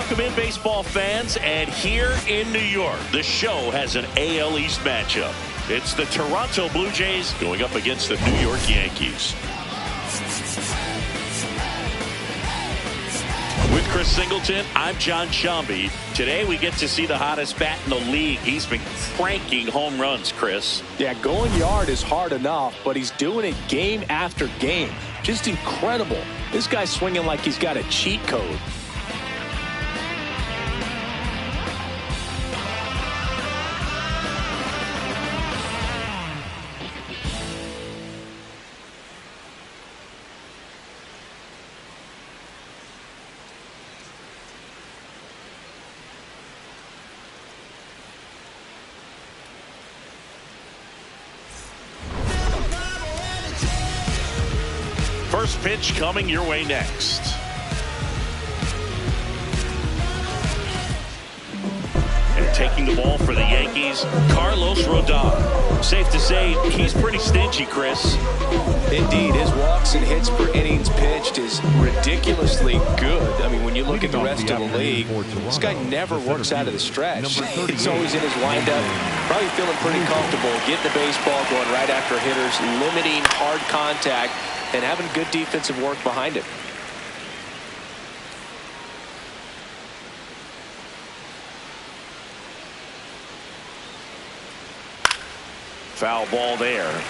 Welcome in, baseball fans, and here in New York, the show has an AL East matchup. It's the Toronto Blue Jays going up against the New York Yankees. With Chris Singleton, I'm John Shambi. Today we get to see the hottest bat in the league. He's been cranking home runs, Chris. Yeah, going yard is hard enough, but he's doing it game after game. Just incredible. This guy's swinging like he's got a cheat code. First pitch coming your way next. And taking the ball for the Yankees, Carlos Rodon. Safe to say he's pretty stingy, Chris. Indeed, his walks and hits per innings pitched is ridiculously good. I mean, when you look at the rest of the league, this guy never works out of the stretch. He's always in his windup, probably feeling pretty comfortable, getting the baseball going right after hitters, limiting hard contact, and having good defensive work behind it. Foul ball there.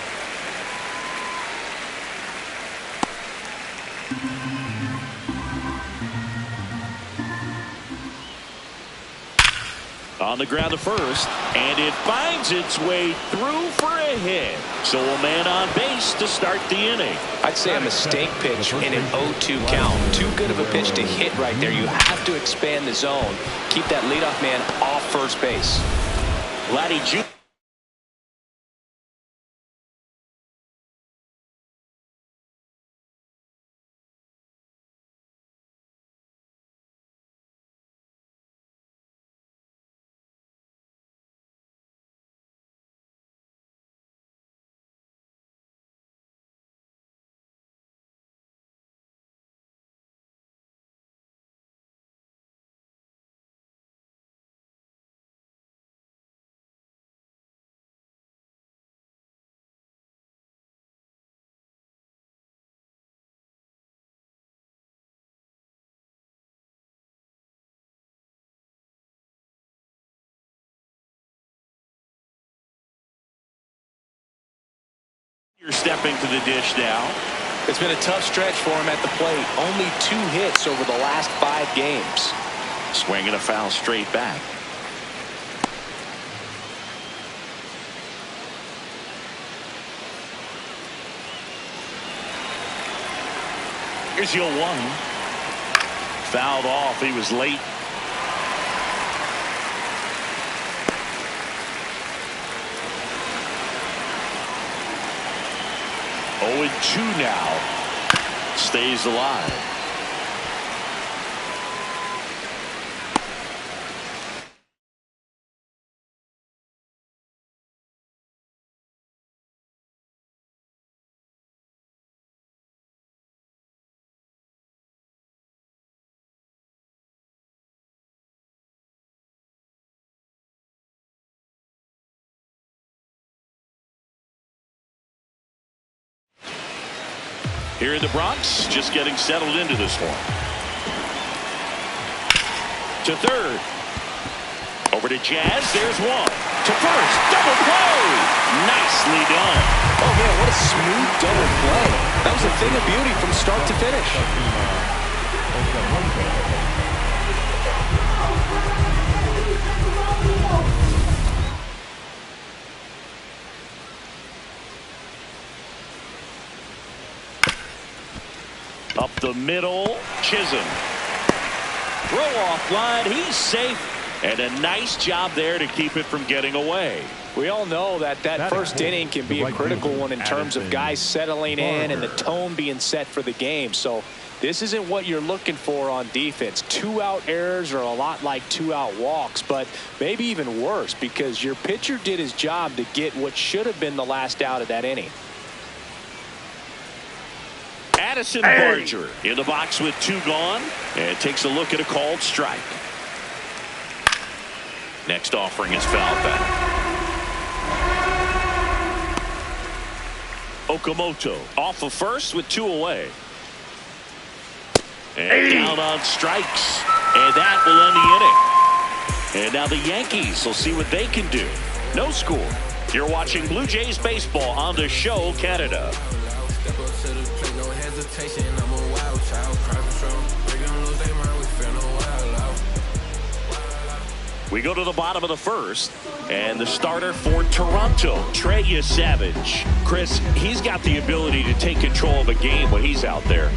On the ground to first, and it finds its way through for a hit. So a man on base to start the inning. I'd say a mistake pitch in an 0-2 count. Too good of a pitch to hit right there. You have to expand the zone. Keep that leadoff man off first base. Vladdy Jr. You're stepping to the dish now. It's been a tough stretch for him at the plate. Only 2 hits over the last 5 games. Swinging a foul straight back. Here's your 1. Fouled off. He was late. Oh, and 2 now. Stays alive. Here in the Bronx, just getting settled into this one. To third. Over to Jazz. There's 1. To first. Double play. Nicely done. Oh, man, what a smooth double play. That was a thing of beauty from start to finish. Up the middle, Chisholm. Throw off line, he's safe. And a nice job there to keep it from getting away. We all know that first inning can be a critical one in terms of guys settling in and the tone being set for the game. So this isn't what you're looking for on defense. 2-out errors are a lot like 2-out walks, but maybe even worse because your pitcher did his job to get what should have been the last out of that inning. Addison Barger in the box with 2 gone and takes a look at a called strike. Next offering is foul back. Okamoto off of first with 2 away. And down on strikes. And that will end the inning. And now the Yankees will see what they can do. No score. You're watching Blue Jays baseball on the show, Canada. We go to the bottom of the first, and the starter for Toronto, Trey Savage. Chris, he's got the ability to take control of a game when he's out there.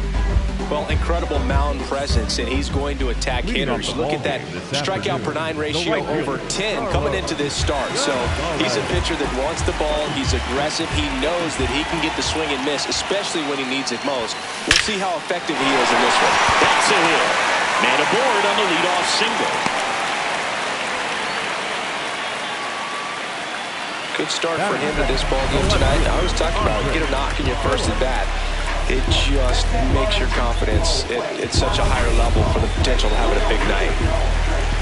Well, incredible mound presence, and he's going to attack hitters. Look at that strikeout per 9 ratio over 10 coming into this start. So he's a pitcher that wants the ball. He's aggressive. He knows that he can get the swing and miss, especially when he needs it most. We'll see how effective he is in this one. That's a hit. Man aboard on the leadoff single. Good start for him in this ball game tonight. I was talking about get a knock in your first at bat. It just makes your confidence at such a higher level for the potential of having a big night.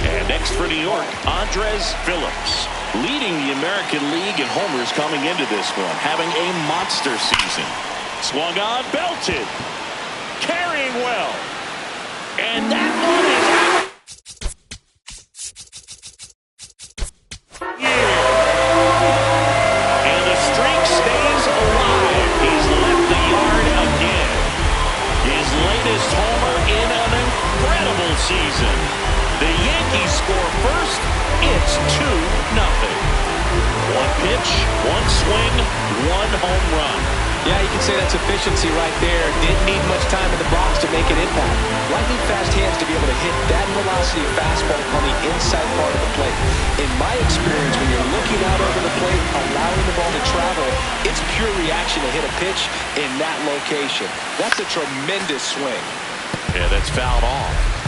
And next for New York, Andres Phillips, leading the American League in homers coming into this one, having a monster season. Swung on, belted, carrying well, and that one is out. Season. The Yankees score first. It's 2-0. 1 pitch, 1 swing, 1 home run. Yeah, you can say that's efficiency right there. Didn't need much time in the box to make an impact. Lightning fast hands to be able to hit that velocity fastball on the inside part of the plate. In my experience, when you're looking out over the plate, allowing the ball to travel, it's pure reaction to hit a pitch in that location. That's a tremendous swing. Yeah, that's fouled off.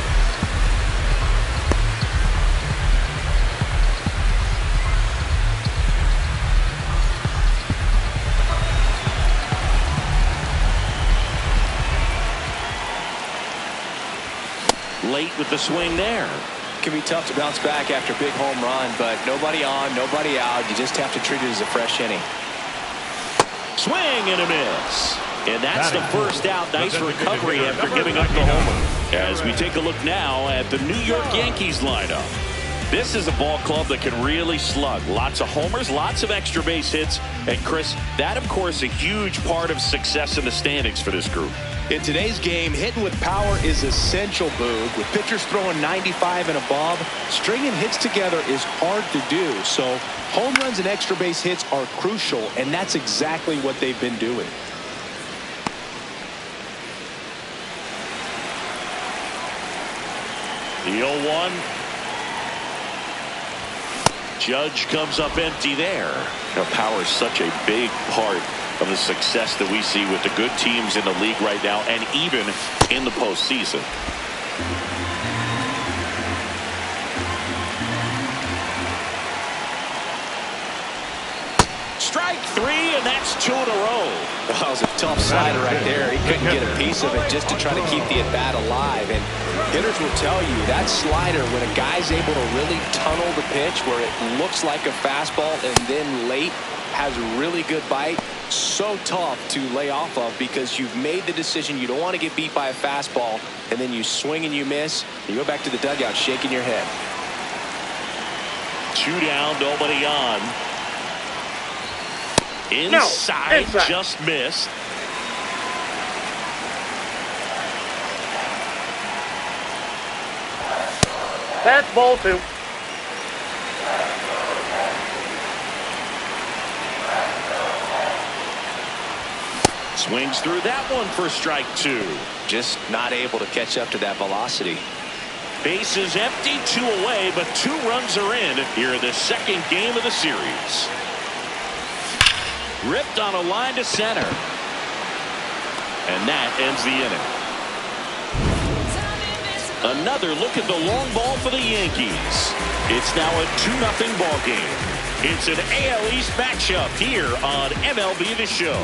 Late with the swing there. Can be tough to bounce back after a big home run, but nobody on, nobody out. You just have to treat it as a fresh inning. Swing and a miss. And that's the first out. Nice recovery after giving up the homer. As we take a look now at the New York Yankees lineup. This is a ball club that can really slug. Lots of homers, lots of extra base hits. And Chris, that of course a huge part of success in the standings for this group. In today's game, hitting with power is essential, Boog. With pitchers throwing 95 and above, stringing hits together is hard to do. So home runs and extra base hits are crucial, and that's exactly what they've been doing. The 0-1. Judge comes up empty there. Now, power is such a big part of the success that we see with the good teams in the league right now and even in the postseason. Strike 3, and that's 2 in a row. That was a tough slider right there. He couldn't get a piece of it just to try to keep the at-bat alive. And hitters will tell you that slider, when a guy's able to really tunnel the pitch where it looks like a fastball and then late has a really good bite, so tough to lay off of because you've made the decision you don't want to get beat by a fastball, and then you swing and you miss. You go back to the dugout shaking your head. 2 down, nobody on. Inside, just missed. That's ball 2. Swings through that one for strike 2. Just not able to catch up to that velocity. Base is empty, 2 away, but 2 runs are in here in the second game of the series. Ripped on a line to center. And that ends the inning. Another look at the long ball for the Yankees. It's now a 2-0 ball game. It's an AL East matchup here on MLB The Show.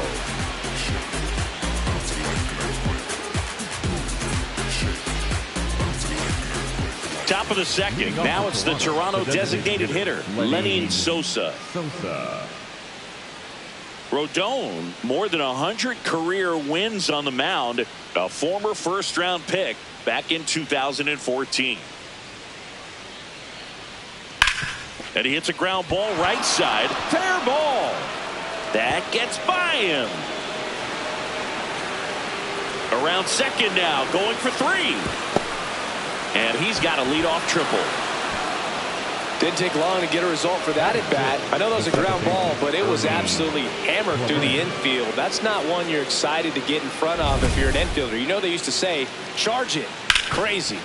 Top of the second. Now it's the Toronto designated hitter, Lenny Sosa. Rodon, more than 100 career wins on the mound, a former first-round pick back in 2014. And he hits a ground ball right side. Fair ball. That gets by him. Around second now, going for 3. And he's got a leadoff triple. Didn't take long to get a result for that at bat. I know that was a ground ball, but it was absolutely hammered through the infield. That's not one you're excited to get in front of if you're an infielder. You know they used to say, charge it. Crazy.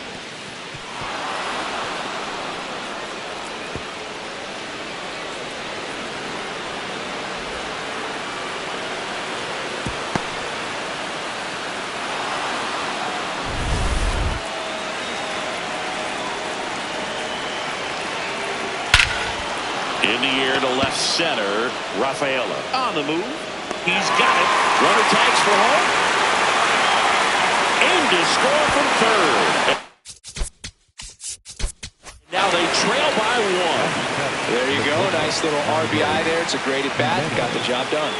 In the air to left center, Rafaela on the move. He's got it. Runner tags for home. Aimed to score from third. Now they trail by 1. There you go. Nice little RBI there. It's a great at bat. Got the job done.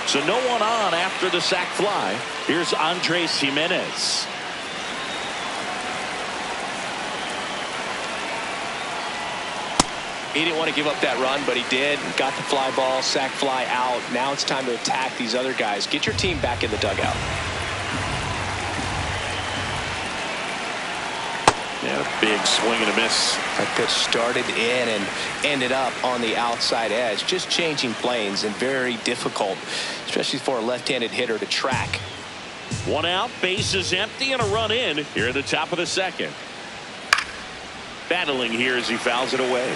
So no one on after the sac fly. Here's Andres Jimenez. He didn't want to give up that run, but he did. Got the fly ball, sac fly out. Now it's time to attack these other guys. Get your team back in the dugout. Yeah, a big swing and a miss. That pitch started in and ended up on the outside edge. Just changing planes and very difficult, especially for a left-handed hitter to track. 1 out, base is empty, and a run in here at the top of the second. Battling here as he fouls it away.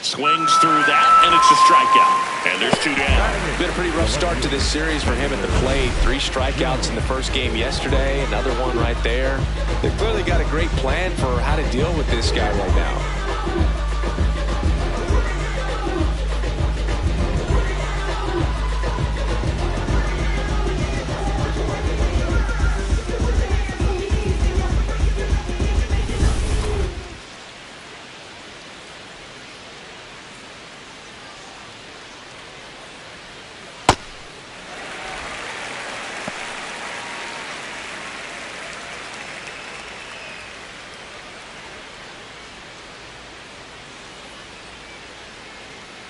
Swings through that, and it's a strikeout. And there's 2 down. Been a pretty rough start to this series for him at the plate. 3 strikeouts in the first game yesterday. Another one right there. They've clearly got a great plan for how to deal with this guy right now.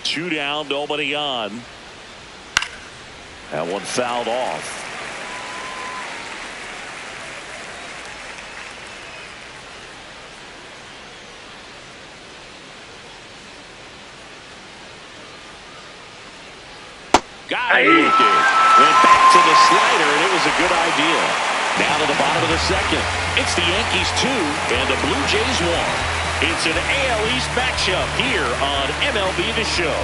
Two down, nobody on. That one fouled off. Got it. Went back to the slider, and it was a good idea. Now to the bottom of the second. It's the Yankees 2 and the Blue Jays 1. It's an AL East matchup here on MLB The Show.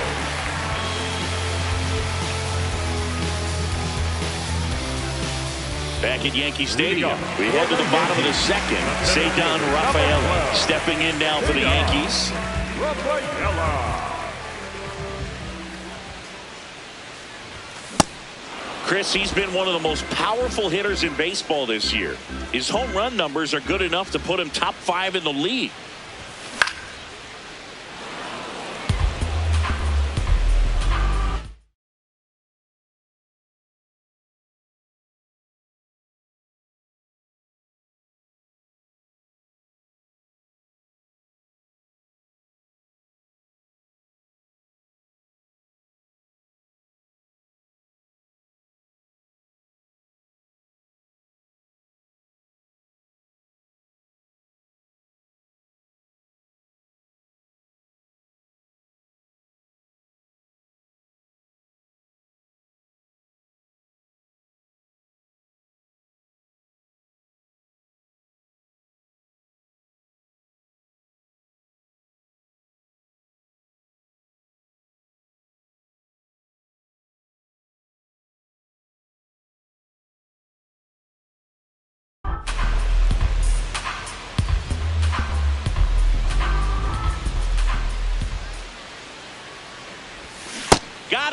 Back at Yankee Stadium, we head to the bottom of the second. Cedar Rafaela stepping in now for the Yankees. Chris, he's been one of the most powerful hitters in baseball this year. His home run numbers are good enough to put him top 5 in the league.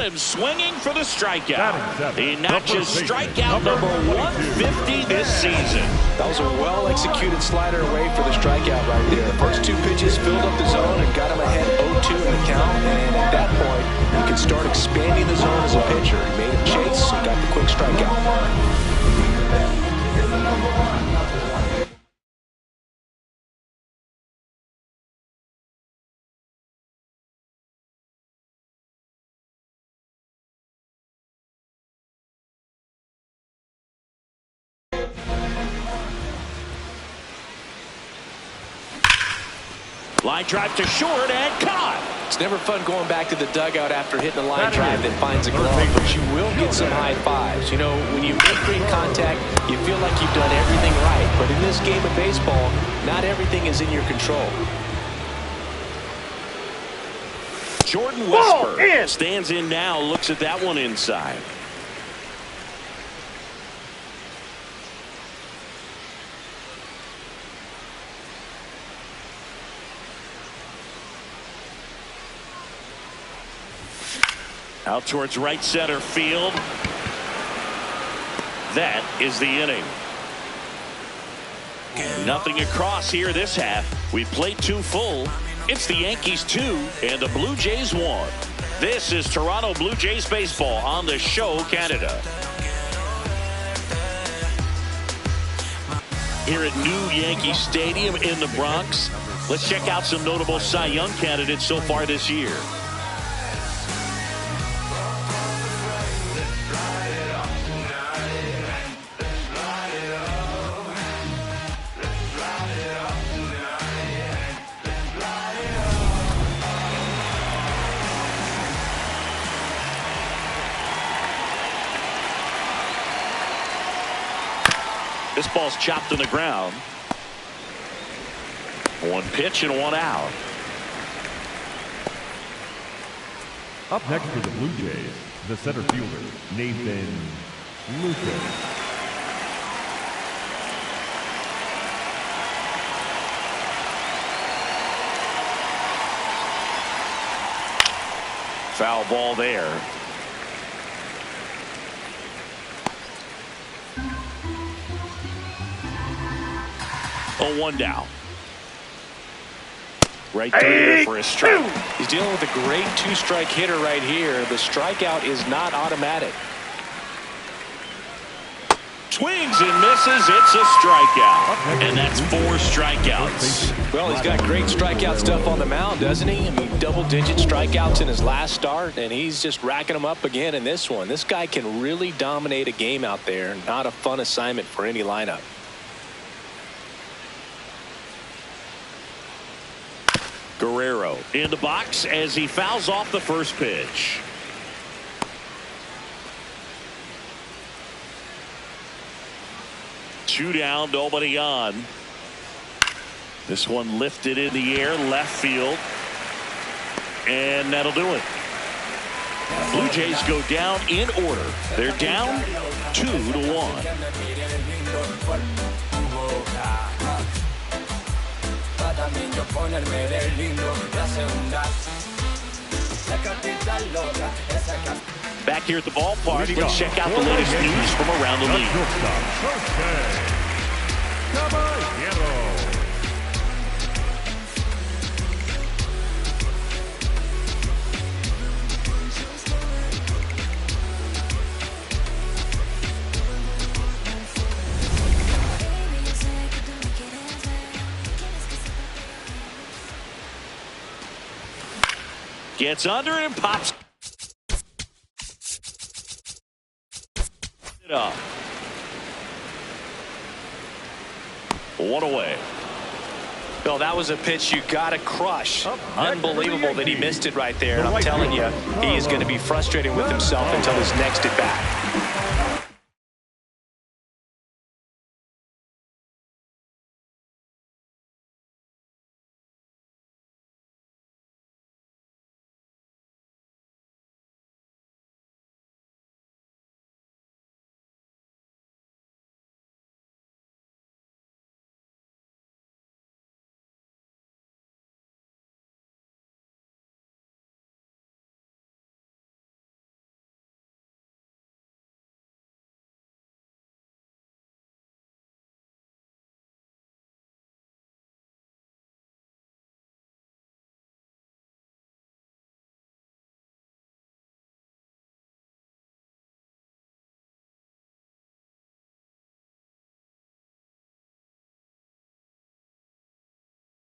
him swinging for the strikeout. He notches strikeout number 150 this season. That was a well-executed slider away for the strikeout right there. The first two pitches filled up the zone and got him ahead 0-2 in the count. And at that point, you can start expanding the zone as a pitcher. He made him chase and got the quick strikeout. Line drive to short and caught. It's never fun going back to the dugout after hitting a line drive that finds a glove, but you will get some high fives. You know, when you make great contact, you feel like you've done everything right. But in this game of baseball, not everything is in your control. Jordan Westburg stands in now, looks at that one inside. Out towards right center field. That is the inning. Nothing across here this half. We played 2 full. It's the Yankees 2 and the Blue Jays 1. This is Toronto Blue Jays baseball on the Show Canada. Here at New Yankee Stadium in the Bronx. Let's check out some notable Cy Young candidates so far this year. This ball's chopped to the ground. 1 pitch and 1 out. Up next for the Blue Jays, the center fielder, Nathan Lucas. Foul ball there. Oh, 1 down. Right through for a strike. He's dealing with a great 2-strike hitter right here. The strikeout is not automatic. Swings and misses. It's a strikeout. And that's 4 strikeouts. Well, he's got great strikeout stuff on the mound, doesn't he? I mean, double-digit strikeouts in his last start, and he's just racking them up again in this one. This guy can really dominate a game out there. Not a fun assignment for any lineup. Guerrero in the box as he fouls off the first pitch. Two down, nobody on. This one lifted in the air, left field. And that'll do it. Blue Jays go down in order. They're down 2-1. Back here at the ballpark, let's check out the latest news from around the league. Gets under and pops it up. 1 away. Well, that was a pitch you got to crush. Unbelievable that he missed it right there. And I'm telling you, he is going to be frustrated with himself until his next at bat.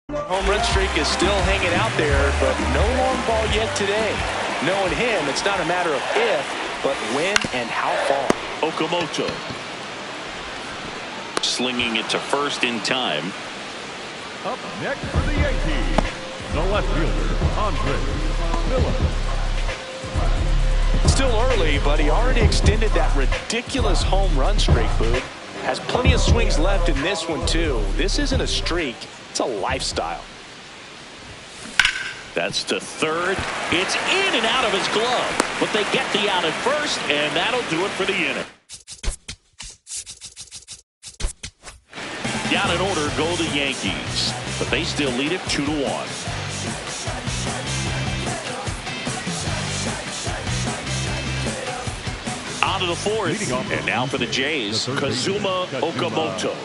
Home run streak is still hanging out there, but no long ball yet today. Knowing him, it's not a matter of if, but when and how far. Okamoto slinging it to first in time. Up next for the Yankees, the left fielder, Andre Phillips. Still early, but he already extended that ridiculous home run streak, Boog. Has plenty of swings left in this one, too. This isn't a streak. It's a lifestyle. That's to third. It's in and out of his glove, but they get the out at first, and that'll do it for the inning. Down in order go the Yankees, but they still lead it 2-1. On to the fourth, and now for the Jays, Kazuma Okamoto.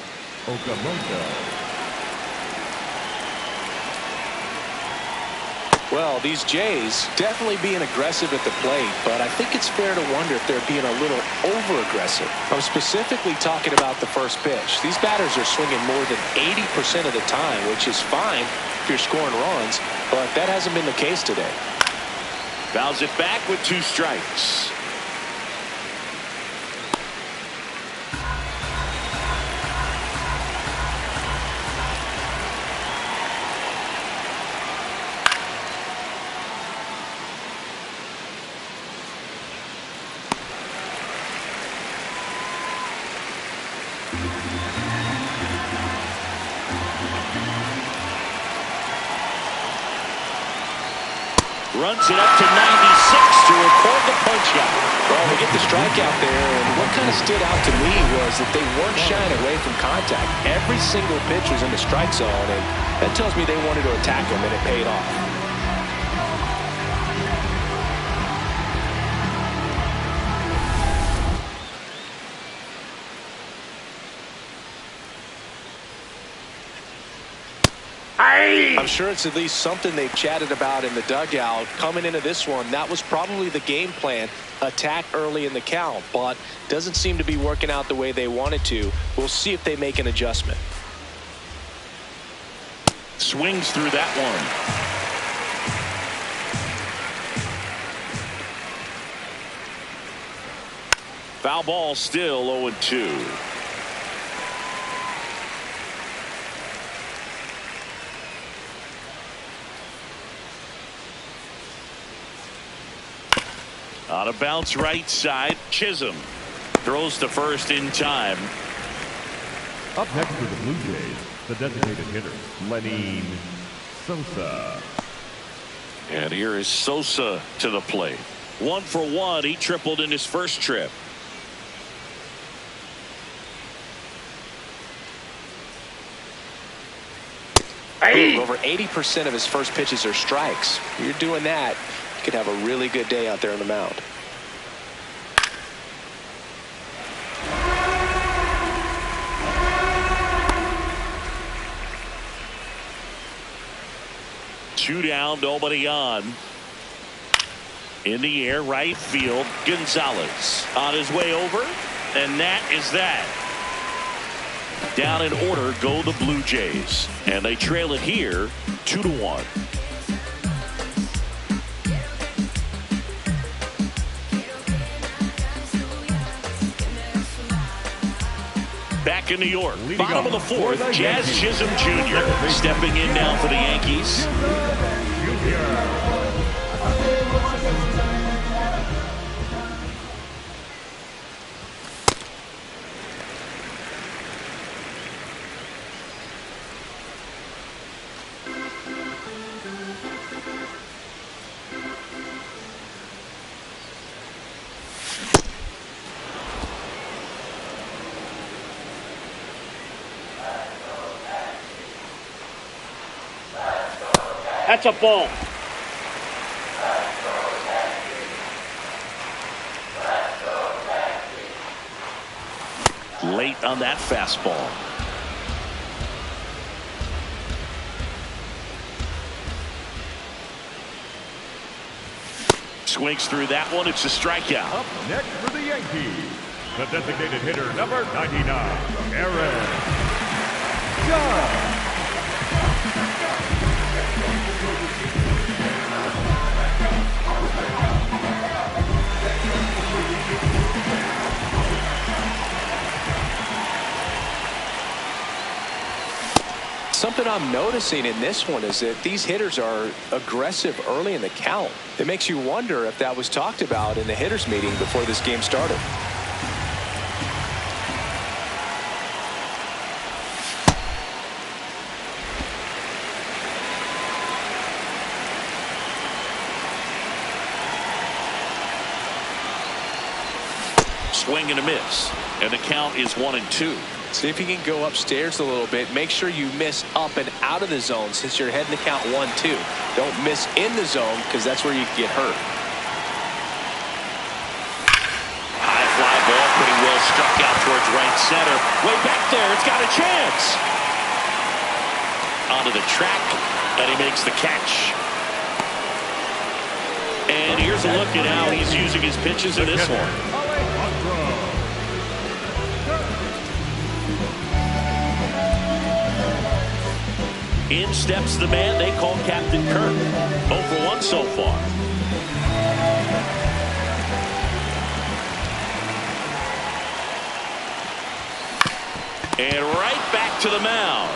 Well, these Jays definitely being aggressive at the plate, but I think it's fair to wonder if they're being a little over-aggressive. I'm specifically talking about the first pitch. These batters are swinging more than 80% of the time, which is fine if you're scoring runs, but that hasn't been the case today. Fouls it back with 2 strikes. Runs it up to 96 to record the punch-out. Well, we get the strikeout there, and what kind of stood out to me was that they weren't shying away from contact. Every single pitch was in the strike zone, and that tells me they wanted to attack him, and it paid off. I'm sure it's at least something they've chatted about in the dugout. Coming into this one, that was probably the game plan. Attack early in the count, but doesn't seem to be working out the way they wanted to. We'll see if they make an adjustment. Swings through that one. Foul ball, still 0-2. On a bounce right side, Chisholm throws to first in time. Up next for the Blue Jays, the designated hitter, Lenny Sosa. And here is Sosa to the plate. 1 for 1. He tripled in his first trip. Over 80% of his first pitches are strikes. You're doing that, you could have a really good day out there on the mound. Two down, nobody on. In the air, right field, Gonzalez on his way over, and that is that. Down in order go the Blue Jays, and they trail it here 2-1. Back in New York, bottom of the fourth, Jazz Chisholm Jr. stepping in now for the Yankees. That's a ball. Late on that fastball. Swings through that one. It's a strikeout. Up next for the Yankees, the designated hitter, number 99, Aaron Judge. Something I'm noticing in this one is that these hitters are aggressive early in the count. It makes you wonder if that was talked about in the hitters meeting before this game started. Swing and a miss, and the count is 1-2. See if you can go upstairs a little bit. Make sure you miss up and out of the zone since you're heading to count 1-2. Don't miss in the zone because that's where you can get hurt. High fly ball, pretty well struck out towards right center. Way back there, it's got a chance. Onto the track, and he makes the catch. And here's a look at how he's using his pitches in this one. In steps the man they call Captain Kirk. 0 for 1 so far. And right back to the mound.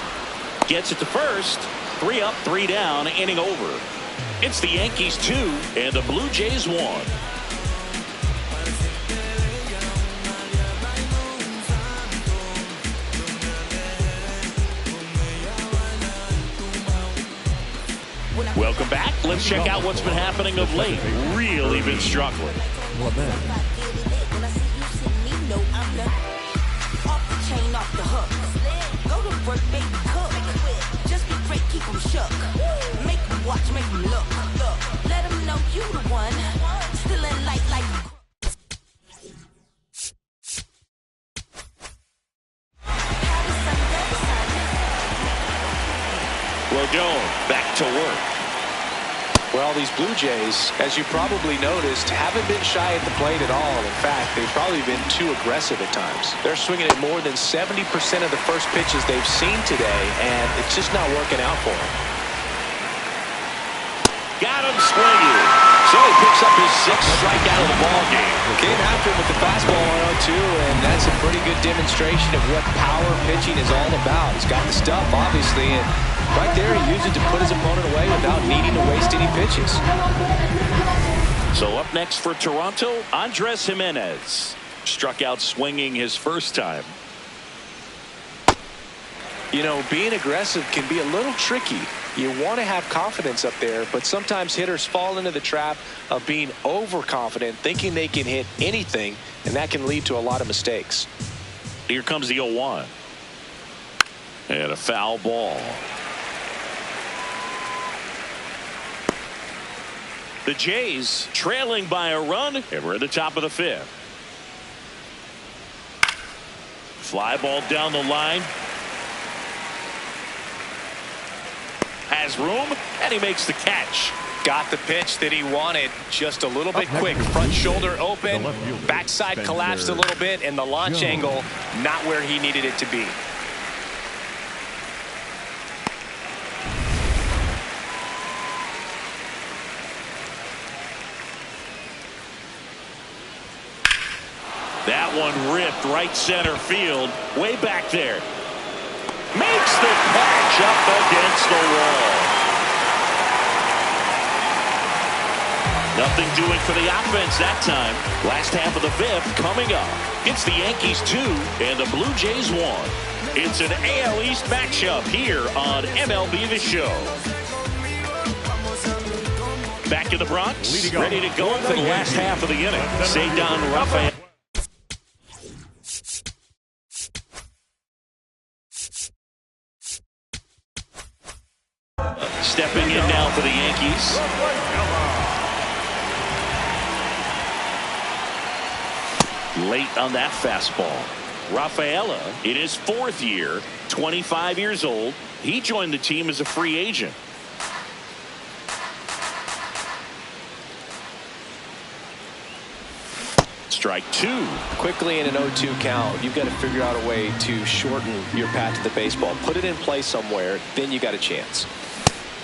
Gets it to first. 3 up, 3 down, inning over. It's the Yankees 2 and the Blue Jays 1. Welcome back. Let's check out what's been happening of late. Really been struggling. Well, going back to work. Well, these Blue Jays, as you probably noticed, haven't been shy at the plate at all. In fact, they've probably been too aggressive at times. They're swinging at more than 70% of the first pitches they've seen today, and it's just not working out for them. Got him swinging. So he picks up his 6th strikeout of the ball game. Came after him with the fastball on 0-2, and that's a pretty good demonstration of what power pitching is all about. He's got the stuff, obviously, and right there he used it to put his opponent away without needing to waste any pitches. So up next for Toronto, Andres Jimenez. Struck out swinging his first time. You know, being aggressive can be a little tricky. You want to have confidence up there, but sometimes hitters fall into the trap of being overconfident, thinking they can hit anything, and that can lead to a lot of mistakes. Here comes the 0-1. And a foul ball. The Jays trailing by a run, and we're at the top of the 5th. Fly ball down the line. Has room, and he makes the catch. Got the pitch that he wanted, just a little bit quick. Front shoulder open, backside collapsed a little bit, and the launch angle not where he needed it to be. That one ripped right center field, way back there. Makes the catch up against the wall. Nothing doing for the offense that time. Last half of the 5th coming up. It's the Yankees 2 and the Blue Jays 1. It's an AL East matchup here on MLB The Show. Back in the Bronx, ready to go for the last half of the inning. Cedar Rafael. Stepping in now for the Yankees. Late on that fastball. Rafaela in his 4th year, 25 years old. He joined the team as a free agent. Strike 2. Quickly in an 0-2 count, you've got to figure out a way to shorten your path to the baseball. Put it in play somewhere, then you got a chance.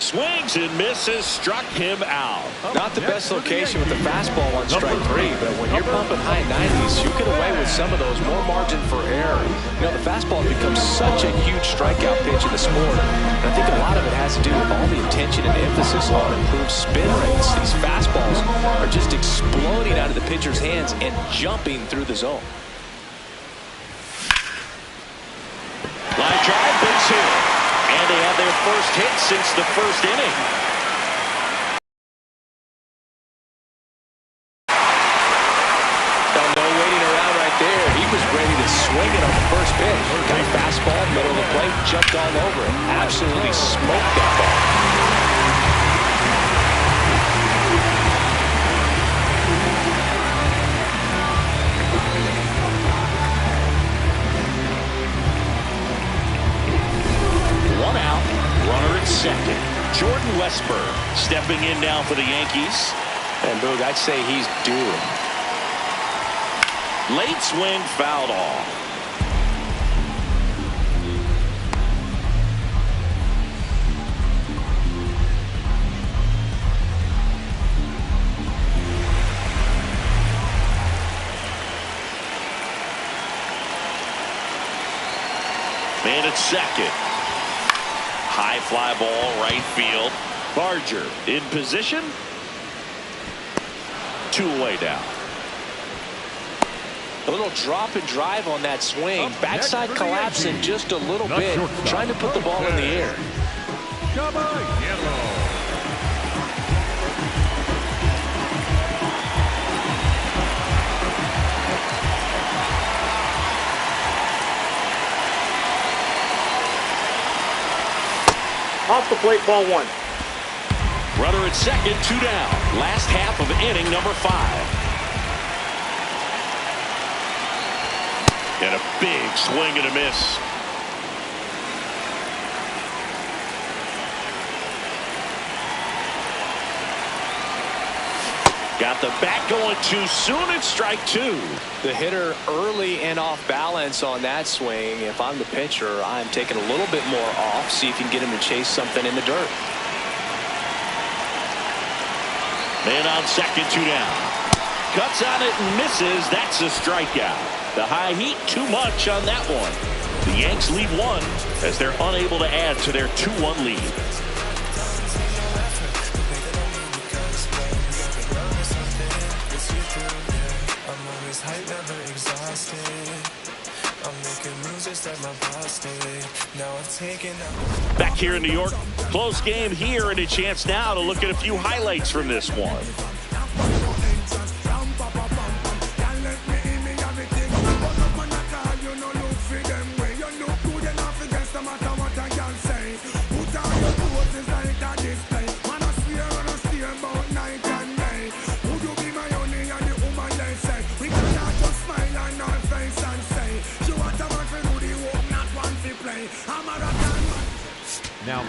Swings and misses, struck him out. Not the best location with the fastball on strike 3, but when you're pumping high 90s, you get away with some of those, more margin for error. You know, the fastball becomes such a huge strikeout pitch in the sport. And I think a lot of it has to do with all the attention and emphasis on improved spin rates. These fastballs are just exploding out of the pitcher's hands and jumping through the zone. Line drive, base hit. And they have their first hit since the first inning. No waiting around right there. He was ready to swing it on the first pitch. Got a fastball, middle of the plate, jumped all over it. Absolutely smoked that ball. One out, runner at second. Jordan Westburg stepping in now for the Yankees. And Boog, I'd say he's due. Late swing fouled off. Man at second. High fly ball, right field. Barger in position. 2 away now. A little drop and drive on that swing. Backside collapsing just a little bit. Trying to put the ball in the air. Off the plate, ball 1. Runner at second, 2 down. Last half of inning number 5. And a big swing and a miss. Got the bat going too soon at strike 2. The hitter early and off balance on that swing. If I'm the pitcher, I'm taking a little bit more off. See if you can get him to chase something in the dirt. Man on second, 2 down. Cuts on it and misses. That's a strikeout. The high heat, too much on that one. The Yanks lead 1 as they're unable to add to their 2-1 lead. Back here in New York, close game here and a chance now to look at a few highlights from this one. Now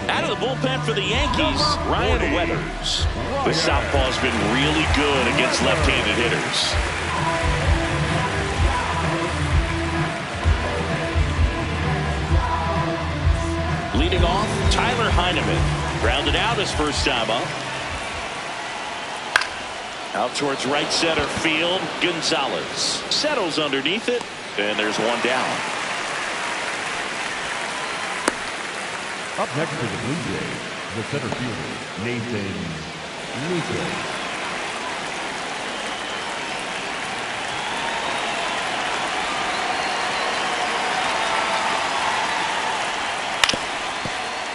out of the bullpen for the Yankees, Ryan Weathers. The southpaw's been really good against left-handed hitters. Leading off, Tyler Heineman. Grounded out his first time up. Out towards right center field, Gonzalez settles underneath it, and there's 1 down. up next for the Blue Jays, the center fielder, Nathan Lucas.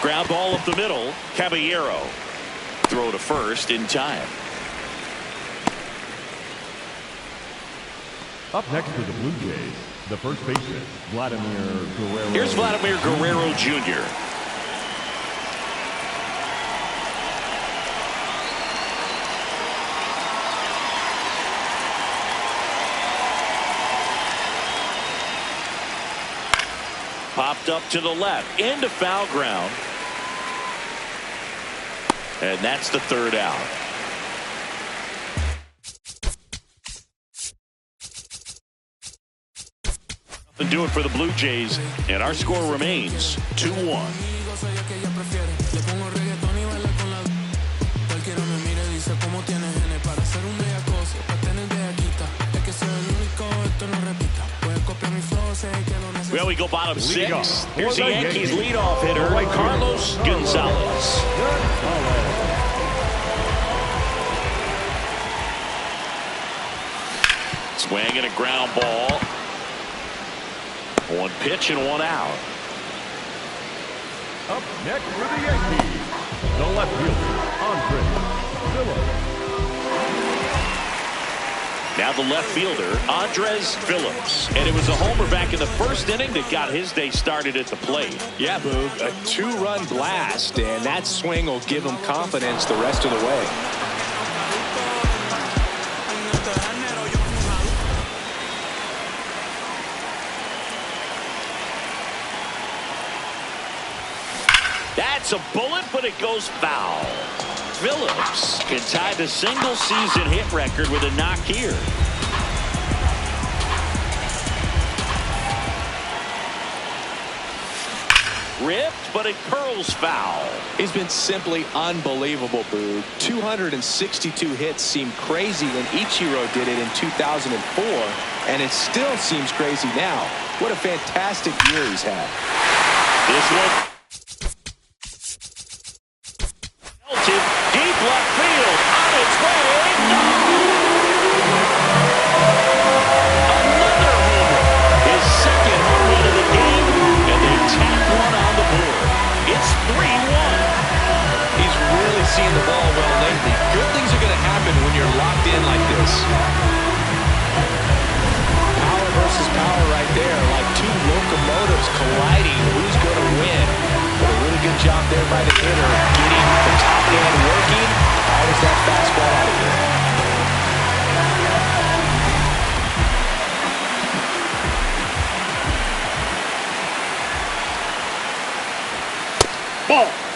Ground ball up the middle. Caballero. Throw to first in time. Up next for the Blue Jays, the first baseman, Vladimir Guerrero. Here's Vladimir Guerrero Jr. Popped up to the left, into foul ground. And that's the third out. And do it for the Blue Jays, and our score remains 2-1. Well, we go bottom Leading off 6. for Here's the the Yankees Yankees. leadoff hitter, Right fielder, Carlos Gonzalez. Swing and a ground ball. One pitch and one out. Up next for the Yankees, the left fielder, Andres Phillips. Now the left fielder, Andres Phillips. And it was a homer back in the first inning that got his day started at the plate. Yeah, Boog, a 2-run blast, and that swing will give him confidence the rest of the way. That's a bullet, but it goes foul. Phillips can tie the single-season hit record with a knock here. Ripped, but it curls foul. He's been simply unbelievable, Boog. 262 hits seemed crazy when Ichiro did it in 2004, and it still seems crazy now. What a fantastic year he's had. This one melted deep left field, on its way. Another homer, his second home run of the game, and they tack one on the board. It's 3-1. He's really seeing the ball well lately. Good things are going to happen when you're locked in like this. Power versus power right there, like two locomotives colliding. Who's going to win? But a really good job there by the hitter, getting the top end working. How is that fastball out of here? Ball.